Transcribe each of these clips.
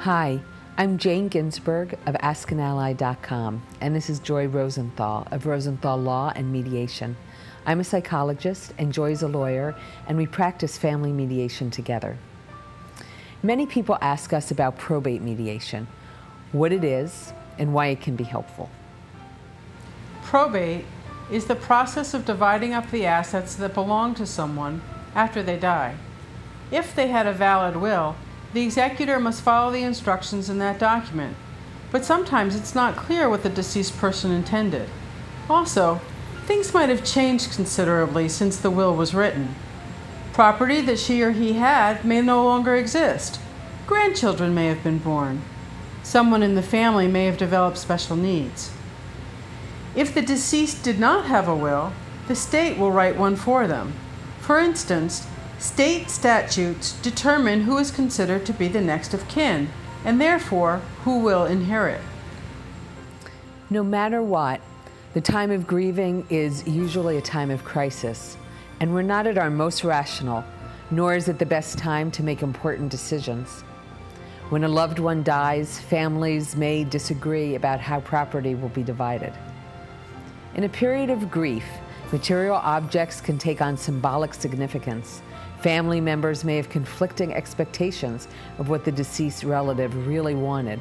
Hi, I'm Jane Ginsburg of askanally.com, and this is Joy Rosenthal of Rosenthal Law and Mediation. I'm a psychologist, and Joy is a lawyer, and we practice family mediation together. Many people ask us about probate mediation, what it is, and why it can be helpful. Probate is the process of dividing up the assets that belong to someone after they die. If they had a valid will, the executor must follow the instructions in that document, but sometimes it's not clear what the deceased person intended. Also, things might have changed considerably since the will was written. Property that she or he had may no longer exist. Grandchildren may have been born. Someone in the family may have developed special needs. If the deceased did not have a will, the state will write one for them. For instance, state statutes determine who is considered to be the next of kin, and therefore who will inherit. No matter what, the time of grieving is usually a time of crisis, and we're not at our most rational, nor is it the best time to make important decisions. When a loved one dies, families may disagree about how property will be divided. In a period of grief, material objects can take on symbolic significance. Family members may have conflicting expectations of what the deceased relative really wanted.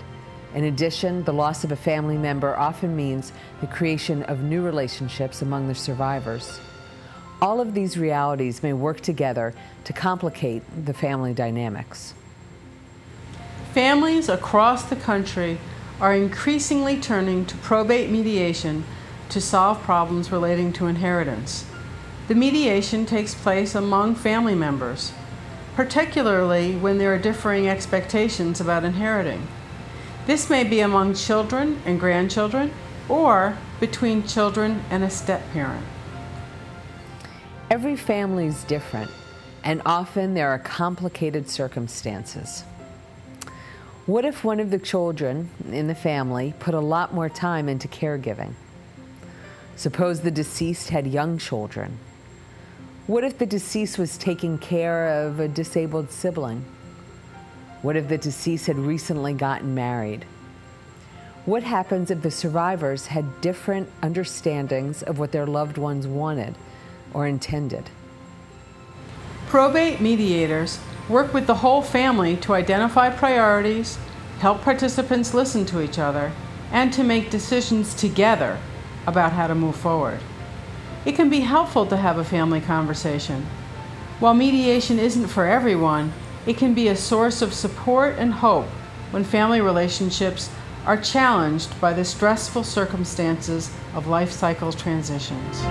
In addition, the loss of a family member often means the creation of new relationships among the survivors. All of these realities may work together to complicate the family dynamics. Families across the country are increasingly turning to probate mediation to solve problems relating to inheritance. The mediation takes place among family members, particularly when there are differing expectations about inheriting. This may be among children and grandchildren, or between children and a step-parent. Every family is different, and often there are complicated circumstances. What if one of the children in the family put a lot more time into caregiving? Suppose the deceased had young children. What if the deceased was taking care of a disabled sibling? What if the deceased had recently gotten married? What happens if the survivors had different understandings of what their loved ones wanted or intended? Probate mediators work with the whole family to identify priorities, help participants listen to each other, and to make decisions together about how to move forward. It can be helpful to have a family conversation. While mediation isn't for everyone, it can be a source of support and hope when family relationships are challenged by the stressful circumstances of life cycle transitions.